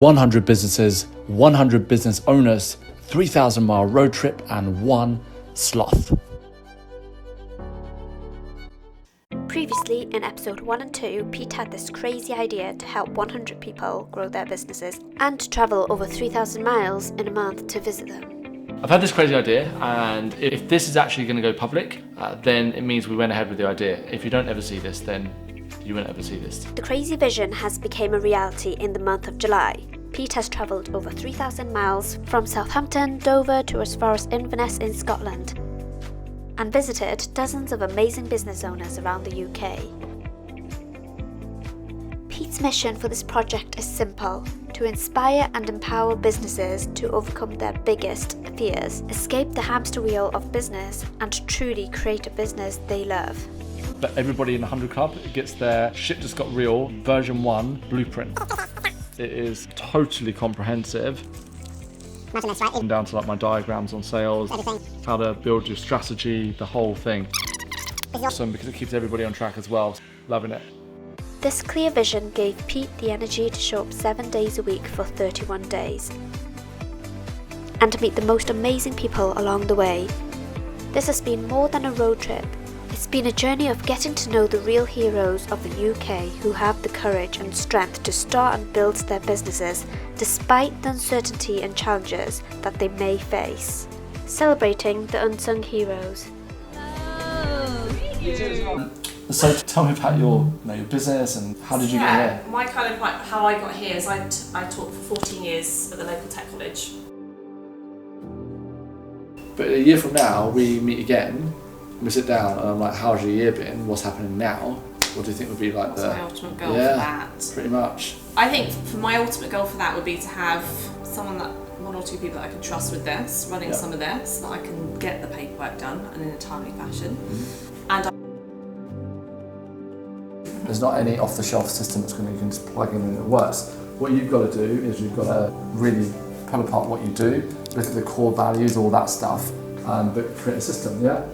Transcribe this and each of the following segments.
100 businesses, 100 business owners, 3,000-mile road trip, and one sloth. Previously, in episode 1 and 2, Pete had this crazy idea to help 100 people grow their businesses and to travel over 3,000 miles in a month to visit them. I've had this crazy idea, and if this is actually going to go public, then it means we went ahead with the idea. If you don't ever see this, then you won't ever see this. The crazy vision has become a reality in the month of July. Pete has travelled over 3,000 miles from Southampton, Dover to as far as Inverness in Scotland and visited dozens of amazing business owners around the UK. Pete's mission for this project is simple: to inspire and empower businesses to overcome their biggest fears, escape the hamster wheel of business, and truly create a business they love. But everybody in the 100 Club gets their Shit Just Got Real version 1 blueprint. It is totally comprehensive. Imagine this, right? Down to like my diagrams on sales, Everything. how to build your strategy, the whole thing. Awesome, because it keeps everybody on track as well. Loving it. This clear vision gave Pete the energy to show up 7 days a week for 31 days and to meet the most amazing people along the way. This has been more than a road trip. It's been a journey of getting to know the real heroes of the UK who have the courage and strength to start and build their businesses despite the uncertainty and challenges that they may face. Celebrating the unsung heroes. So tell me about your business and how did you get here? My kind of like how I got here is I taught for 14 years at the local tech college. But a year from now, we meet again, we sit down and I'm like, how's your year been? What's happening now? What do you think would be like What's my ultimate goal for that? Pretty much. I think for my ultimate goal for that would be to have someone that, one or two people that I can trust with this, running some of this, that I can get the paperwork done and in a timely fashion. And there's not any off-the-shelf system that's going to, you can just plug in and it works. What you've got to do is you've got to really pull apart what you do, look at the core values, all that stuff, but create a system, yeah?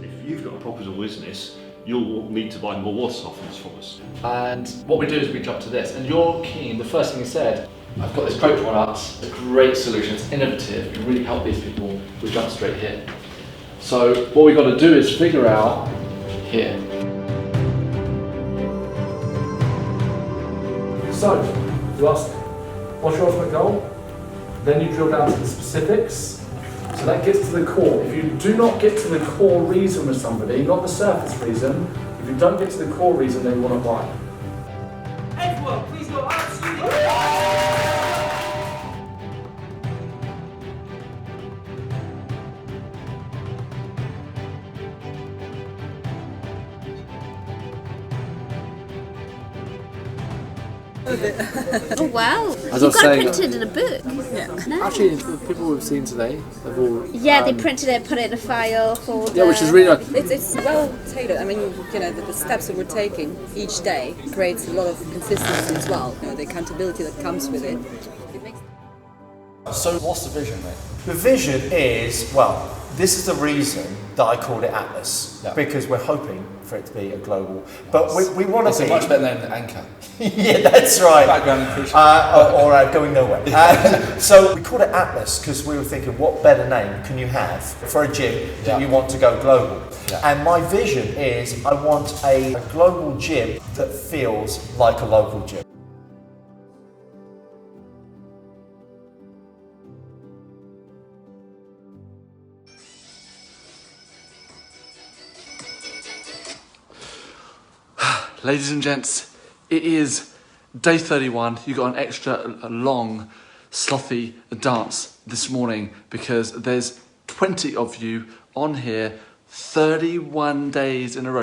If you've got a proper business, you'll need to buy more water softeners from us. And what we do is we jump to this, and you're keen, the first thing you said, I've got this great product, a great solution, it's innovative, it can really help these people, we jump straight here. So what we've got to do is figure out here. So, you ask, what's your ultimate goal? Then you drill down to the specifics. So that gets to the core. If you do not get to the core reason with somebody, not the surface reason, if you don't get to the core reason, they want to buy. Everyone, please go absolutely. Oh wow! As I was saying, printed in a book. Yeah. Nice. Actually, the people we've seen today have all. Yeah, they printed it, put it in a file folder. Yeah, which is really nice. It's well tailored. I mean, the steps that we're taking each day creates a lot of consistency as well. The accountability that comes with it. So what's the vision, mate? The vision is, well, this is the reason that I called it Atlas, because we're hoping for it to be a global, but we want to be... It's much better than Anchor. Yeah, that's right. Background inclusion. Or going nowhere. So we called it Atlas because we were thinking, what better name can you have for a gym that you want to go global? Yeah. And my vision is I want a global gym that feels like a local gym. Ladies and gents, it is day 31. You got an extra long, slothy dance this morning because there's 20 of you on here, 31 days in a row.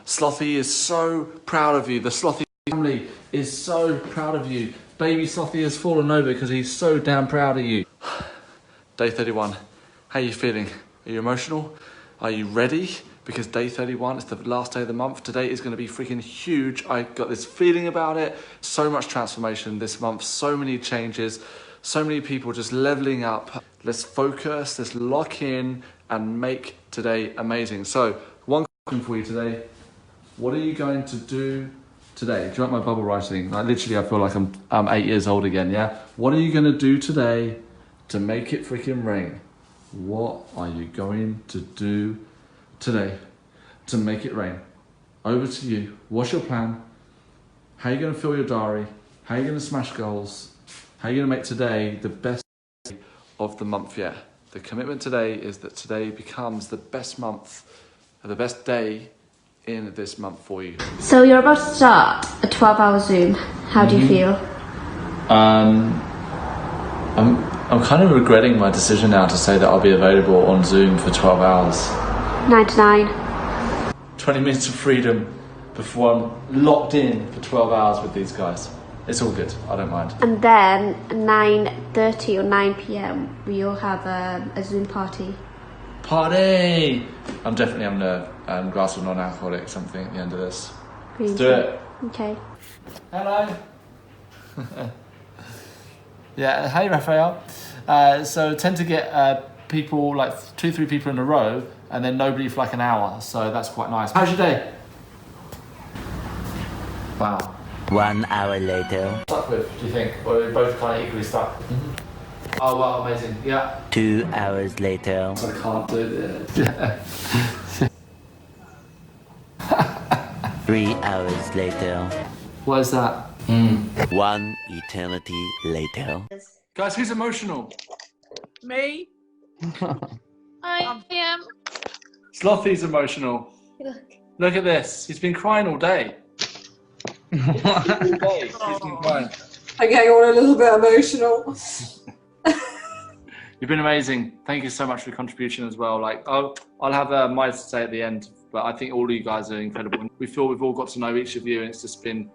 Slothy is so proud of you. The Slothy family is so proud of you. Baby Slothy has fallen over because he's so damn proud of you. Day 31. How are you feeling? Are you emotional? Are you ready? Because day 31 is the last day of the month. Today is going to be freaking huge. I got this feeling about it. So much transformation this month, so many changes, so many people just leveling up. Let's focus, let's lock in and make today amazing. So, one question for you today. What are you going to do today? Do you like my bubble writing? Like literally, I feel like I'm 8 years old again, yeah? What are you going to do today to make it freaking rain? What are you going to do today to make it rain? Over to you. What's your plan? How are you going to fill your diary? How are you going to smash goals? How are you going to make today the best day of the month yet? The commitment today is that today becomes the best month, the best day in this month for you. So you're about to start a 12-hour Zoom. How do you feel? I'm kind of regretting my decision now to say that I'll be available on Zoom for 12 hours. 9 to 9. 20 minutes of freedom before I'm locked in for 12 hours with these guys. It's all good, I don't mind. And then 9:30 or 9 p.m. we all have a Zoom party. Party! I'm definitely having a glass of non-alcoholic something at the end of this. Let's do it. Okay. Hello. Yeah, hey Raphael. So tend to get people, like 2-3 people in a row, and then nobody for like an hour, so that's quite nice. How's your day? Wow. 1 hour later. Stuck with, do you think? Or are we both kind of equally stuck? Oh wow, amazing, yeah. 2 hours later. I can't do this. Yeah. 3 hours later. What is that? 1 eternity later. Guys, who's emotional? Me? I am. Slothy's emotional. Look at this. He's been crying all day. He's been crying. I'm getting all a little bit emotional. You've been amazing. Thank you so much for your contribution as well. Like, I'll have my say at the end, but I think all of you guys are incredible. We feel we've all got to know each of you, and it's just been,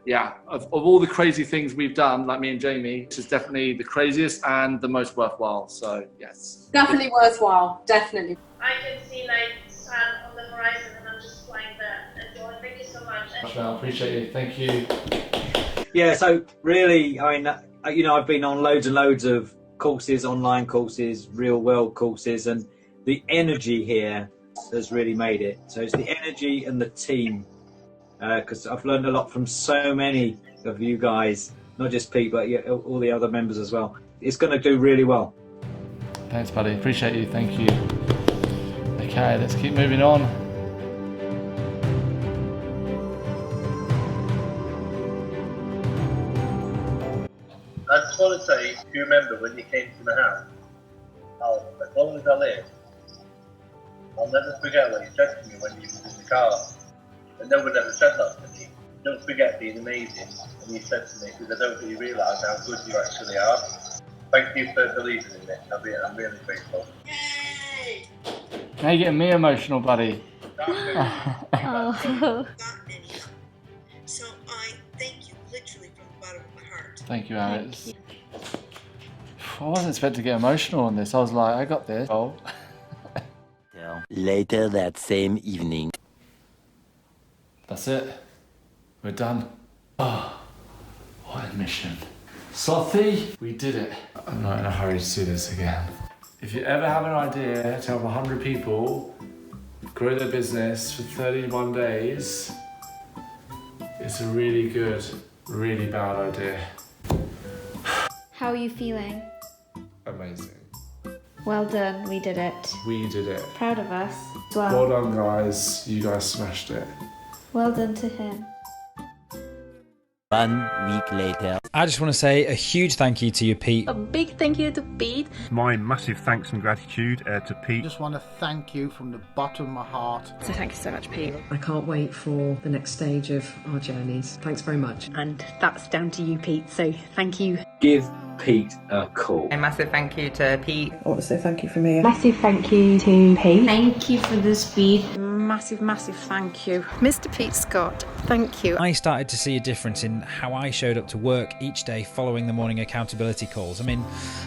yeah, of all the crazy things we've done, like me and Jamie, this is definitely the craziest and the most worthwhile. So, yes. Definitely worthwhile, definitely. I can see like sun on the horizon, and I'm just flying there. Enjoy. Thank you so much. I appreciate you. Thank you. Yeah, so really, I mean, you know, I've been on loads and loads of courses, online courses, real world courses, and the energy here has really made it. So it's the energy and the team, because I've learned a lot from so many of you guys, not just Pete, but all the other members as well. It's going to do really well. Thanks, buddy. Appreciate you. Thank you. Okay, let's keep moving on. I just want to say, if you remember when you came to my house, as long as I live, I'll never forget what you said to me when you was in the car. And no one ever said that to me. Don't forget being amazing. And you said to me, because I don't really realise how good you actually are. Thank you for believing in me. I'm really grateful. Yay! Now you're getting me emotional, buddy. Oh. So I thank you literally from the bottom of my heart. Thank you, Alex. I wasn't expecting to get emotional on this. I was like, I got this. Oh. Later that same evening. That's it. We're done. Oh, what a mission. Sophie, we did it. I'm not in a hurry to do this again. If you ever have an idea to help 100 people grow their business for 31 days, it's a really good, really bad idea. How are you feeling? Amazing. Well done, we did it. We did it. Proud of us. Well done, guys. You guys smashed it. Well done to him. 1 week later. I just want to say a huge thank you to you, Pete. A big thank you to Pete. My massive thanks and gratitude to Pete. I just want to thank you from the bottom of my heart. So thank you so much, Pete. I can't wait for the next stage of our journeys. Thanks very much. And that's down to you, Pete, so thank you. Give Pete a call. A massive thank you to Pete. I want to say thank you from me. Massive thank you to Pete. Thank you for the speed. Massive thank you. Mr. Pete Scott, thank you. I started to see a difference in how I showed up to work each day following the morning accountability calls. I mean,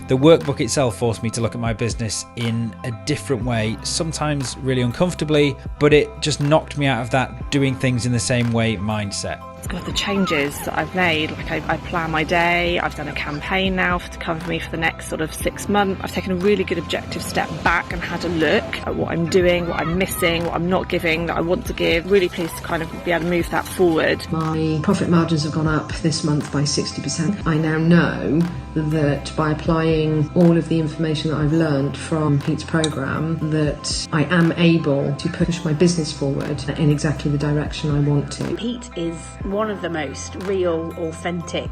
the workbook itself forced me to look at my business in a different way, sometimes really uncomfortably, but it just knocked me out of that doing things in the same way mindset. God, the changes that I've made, like I plan my day, I've done a campaign now to cover me for the next sort of 6 months. I've taken a really good objective step back and had a look at what I'm doing, what I'm missing, what I'm not giving that I want to give. Really pleased to kind of be able to move that forward. My profit margins have gone up this month by 60%. I now know that by applying all of the information that I've learned from Pete's programme, that I am able to push my business forward in exactly the direction I want to. Pete is one of the most real, authentic,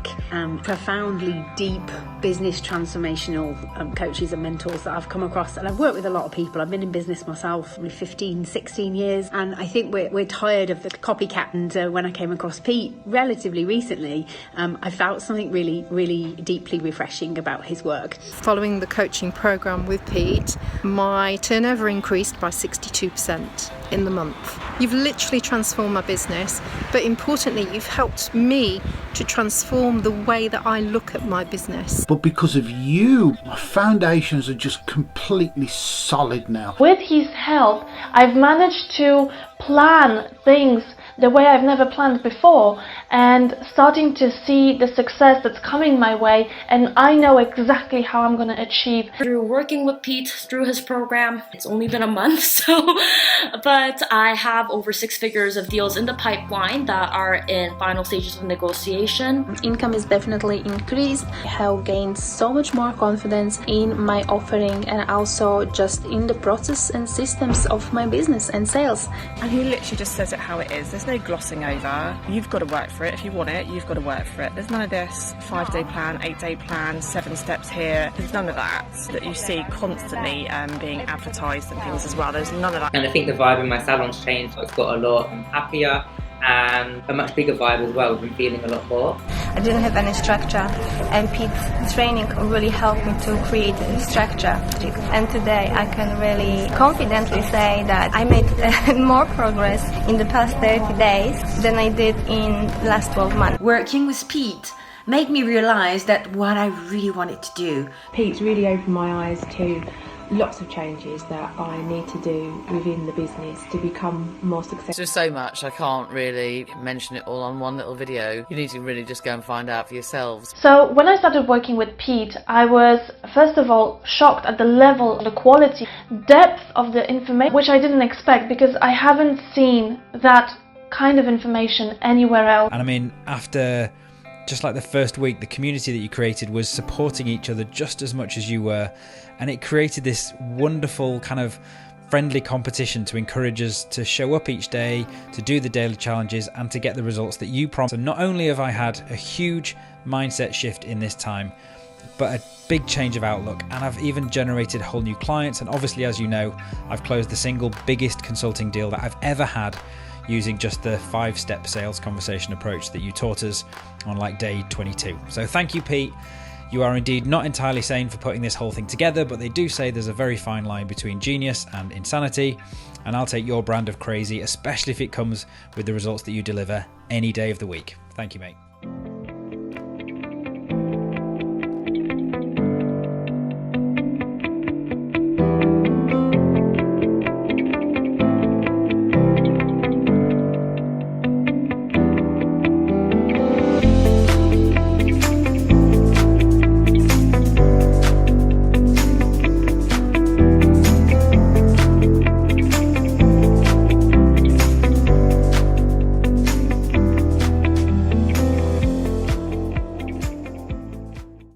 profoundly deep business transformational coaches and mentors that I've come across. And I've worked with a lot of people. I've been in business myself for 15, 16 years. And I think we're tired of the copycat. And when I came across Pete relatively recently, I felt something really, really deeply refreshing about his work. Following the coaching programme with Pete, my turnover increased by 62% in the month. You've literally transformed my business, but importantly, you've helped me to transform the way that I look at my business. But because of you, my foundations are just completely solid now. With his help, I've managed to plan things the way I've never planned before, and starting to see the success that's coming my way, and I know exactly how I'm going to achieve. Through working with Pete through his program, it's only been a month, but I have over 6 figures of deals in the pipeline that are in final stages of negotiation. Income is definitely increased. I have gained so much more confidence in my offering and also just in the process and systems of my business and sales. And he literally just says it how it is. There's no glossing over. You've got to work for it. If you want it, you've got to work for it. There's none of this 5-day plan, 8-day plan, 7 steps here. There's none of that you see constantly being advertised and things as well. There's none of that. And I think the vibe in my salon's changed. I've got a lot happier and a much bigger vibe as well. I've been feeling a lot more. I didn't have any structure, and Pete's training really helped me to create a structure. And today I can really confidently say that I made more progress in the past 30 days than I did in last 12 months. Working with Pete made me realize that what I really wanted to do. Pete's really opened my eyes to lots of changes that I need to do within the business to become more successful. There's so much, I can't really mention it all on one little video. You need to really just go and find out for yourselves. So when I started working with Pete, I was first of all shocked at the level, the quality, depth of the information, which I didn't expect because I haven't seen that kind of information anywhere else. And I mean, after just like the first week, the community that you created was supporting each other just as much as you were, and it created this wonderful kind of friendly competition to encourage us to show up each day, to do the daily challenges, and to get the results that you promised. And not only have I had a huge mindset shift in this time, but a big change of outlook, and I've even generated whole new clients. And obviously, as you know, I've closed the single biggest consulting deal that I've ever had using just the 5-step sales conversation approach that you taught us on like day 22. So thank you, Pete. You are indeed not entirely sane for putting this whole thing together, but they do say there's a very fine line between genius and insanity, and I'll take your brand of crazy, especially if it comes with the results that you deliver any day of the week. Thank you, mate.